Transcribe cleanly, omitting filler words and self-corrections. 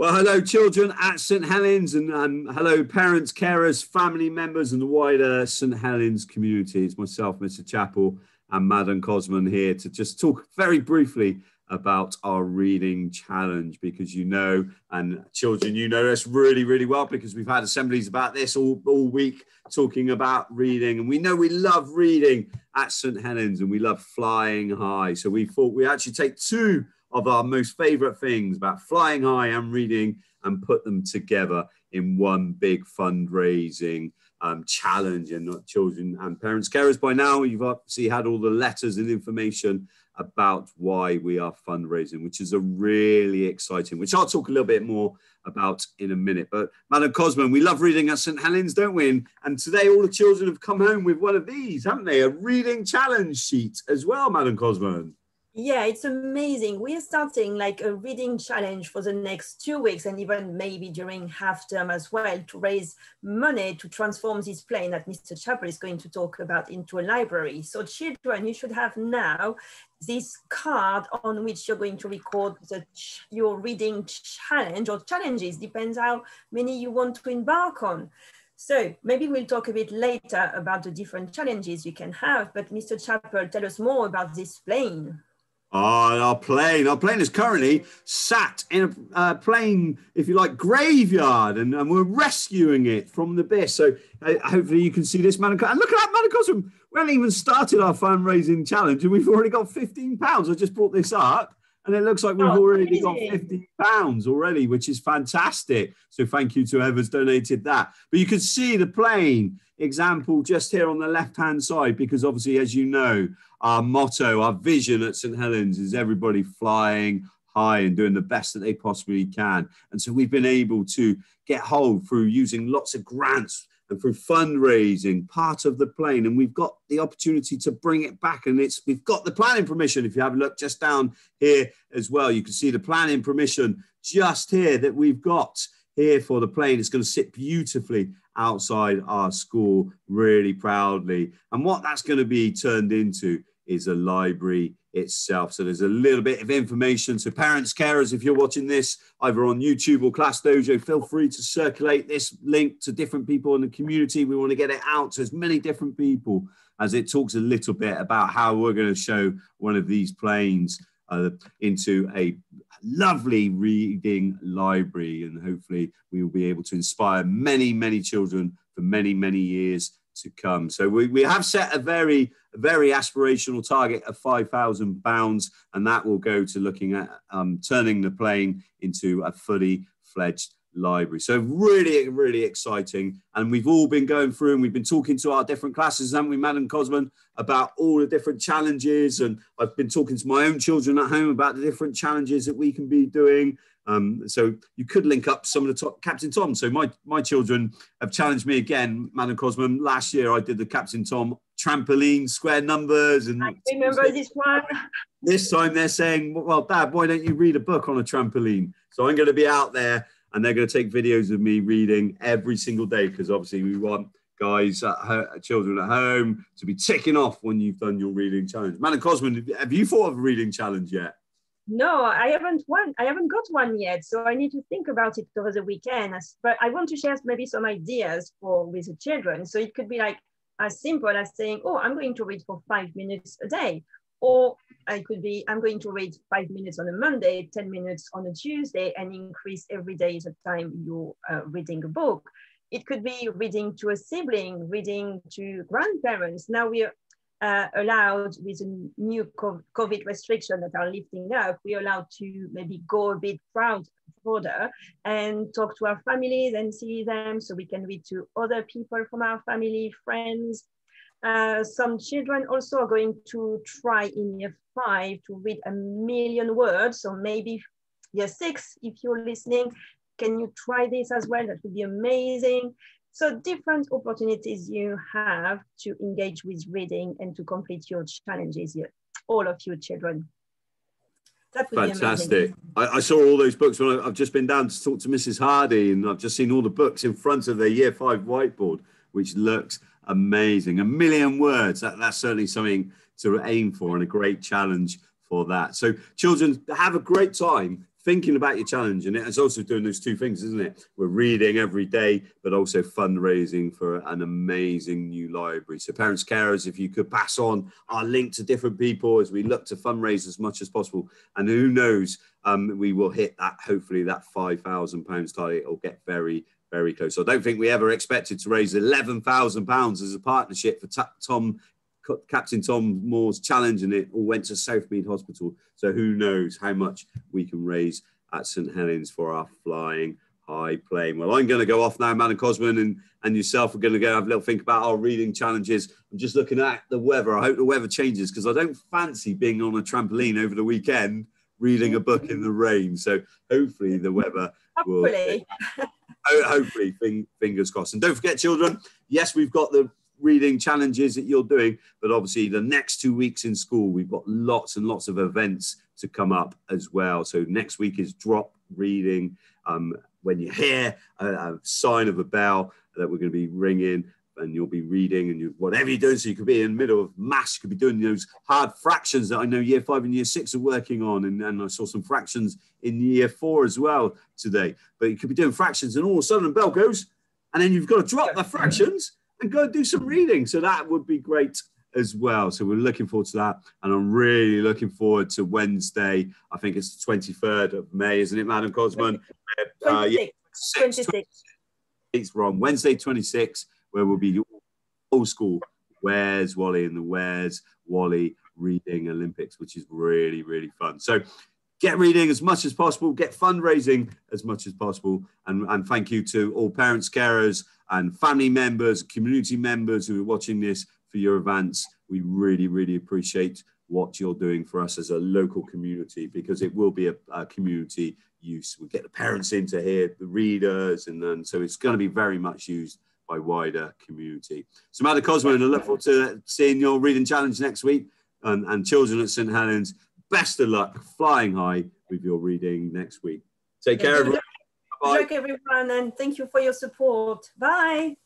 Well, hello, children at St Helens, and hello, parents, carers, family members, and the wider St Helens community. It's myself, Mr. Chappell, and Madam Cosman here to just talk very briefly about our reading challenge, because you know, and children, you know us really, really well, because we've had assemblies about this all week talking about reading, and we know we love reading at St Helens, and we love flying high. So we thought we actually take two of our most favorite things about flying high and reading and put them together in one big fundraising challenge. And children and parents, carers, by now you've obviously had all the letters and information about why we are fundraising, which is a really exciting, which I'll talk a little bit more about in a minute. But Madam Cosman, we love reading at St Helens, don't we? And today all the children have come home with one of these, haven't they? A reading challenge sheet as well, Madam Cosman. Yeah, it's amazing. We are starting like a reading challenge for the next 2 weeks, and even maybe during half term as well, to raise money to transform this plane that Mr. Chappell is going to talk about into a library. So children, you should have now this card on which you're going to record your reading challenge or challenges, depends how many you want to embark on. So maybe we'll talk a bit later about the different challenges you can have, but Mr. Chappell, tell us more about this plane. Our plane is currently sat in a plane, if you like, graveyard, and we're rescuing it from the abyss. So hopefully you can see this, Madam. And look at that, Madam Cosman. We haven't even started our fundraising challenge, and we've already got £15. I just brought this up, and it looks like we've already got £15 already, which is fantastic. So thank you to whoever's donated that. But you can see the plane example just here on the left-hand side, because obviously, as you know, our motto, our vision at St Helens is everybody flying high and doing the best that they possibly can. And so we've been able to get hold through using lots of grants and through fundraising, part of the plane. And we've got the opportunity to bring it back. And we've got the planning permission. If you have a look just down here as well, you can see the planning permission just here that we've got here for the plane. It's going to sit beautifully outside our school, really proudly. And what that's going to be turned into is a library itself. So there's a little bit of information. So parents, carers, if you're watching this either on YouTube or Class Dojo, feel free to circulate this link to different people in the community. We want to get it out to as many different people, as it talks a little bit about how we're going to show one of these planes into a lovely reading library. And hopefully we will be able to inspire many, many children for many, many years to come. So we have set a very aspirational target of £5,000, and that will go to looking at turning the plane into a fully fledged library. So really, really exciting. And we've all been going through and we've been talking to our different classes, haven't we, Madam Cosman, about all the different challenges. And I've been talking to my own children at home about the different challenges that we can be doing. So you could link up some of the Captain Tom. So my children have challenged me again, Madam Cosman. Last year I did the Captain Tom trampoline, square numbers. And I remember this one. This time they're saying, well, Dad, why don't you read a book on a trampoline? So I'm going to be out there, and they're going to take videos of me reading every single day, because obviously we want guys, children at home, to be ticking off when you've done your reading challenge. Madam Cosman, have you thought of a reading challenge yet? No, I haven't got one yet, so I need to think about it over the weekend. But I want to share maybe some ideas with the children. So it could be like as simple as saying, oh, I'm going to read for 5 minutes a day. Or it could be, I'm going to read 5 minutes on a Monday, 10 minutes on a Tuesday, and increase every day the time you're reading a book. It could be reading to a sibling, reading to grandparents. Now we are allowed, with a new COVID restriction that are lifting up, we're allowed to maybe go a bit further and talk to our families and see them, so we can read to other people from our family, friends. Some children also are going to try in year 5 to read 1 million words. So maybe year 6, if you're listening, can you try this as well? That would be amazing. So different opportunities you have to engage with reading and to complete your challenges here, all of you children. That would fantastic. I saw all those books when I've just been down to talk to Mrs. Hardy, and I've just seen all the books in front of their year 5 whiteboard, which looks amazing. 1 million words, that's certainly something to aim for, and a great challenge for that. So children, have a great time thinking about your challenge. And it's also doing those two things, isn't it? We're reading every day, but also fundraising for an amazing new library. So parents, carers, if you could pass on our link to different people as we look to fundraise as much as possible. And who knows, we will hit that, hopefully that £5,000 target or get very, very close. So I don't think we ever expected to raise £11,000 as a partnership for Captain Tom Moore's challenge, and it all went to Southmead Hospital. So who knows how much we can raise at St Helens for our flying high plane. Well, I'm going to go off now, Madam Cosman, and yourself are going to go have a little think about our reading challenges. I'm just looking at the weather. I hope the weather changes, because I don't fancy being on a trampoline over the weekend reading a book in the rain. So hopefully the weather will... Hopefully, fingers crossed. And don't forget, children, yes, we've got the reading challenges that you're doing, but obviously the next 2 weeks in school, we've got lots and lots of events to come up as well. So next week is drop reading. When you hear a sign of a bell that we're going to be ringing, and you'll be reading, and whatever you're doing. So you could be in the middle of maths, you could be doing those hard fractions that I know year 5 and year 6 are working on. And I saw some fractions in year 4 as well today. But you could be doing fractions, and all of a sudden a bell goes, and then you've got to drop the fractions and go do some reading. So that would be great as well. So we're looking forward to that. And I'm really looking forward to Wednesday. I think it's the 23rd of May, isn't it, Madam Cosman? 26. It's wrong. Wednesday, 26, where we'll be old school. Where's Wally and the Where's Wally Reading Olympics, which is really, really fun. So get reading as much as possible, get fundraising as much as possible. And thank you to all parents, carers, and family members, community members who are watching this for your events. We really, really appreciate what you're doing for us as a local community, because it will be a community use. We'll get the parents in to hear the readers, and then so it's going to be very much used by wider community. So Madam Cosman, I look forward to seeing your reading challenge next week, and children at St Helens, best of luck flying high with your reading next week. Take care, everyone. Good luck, everyone, and thank you for your support. Bye.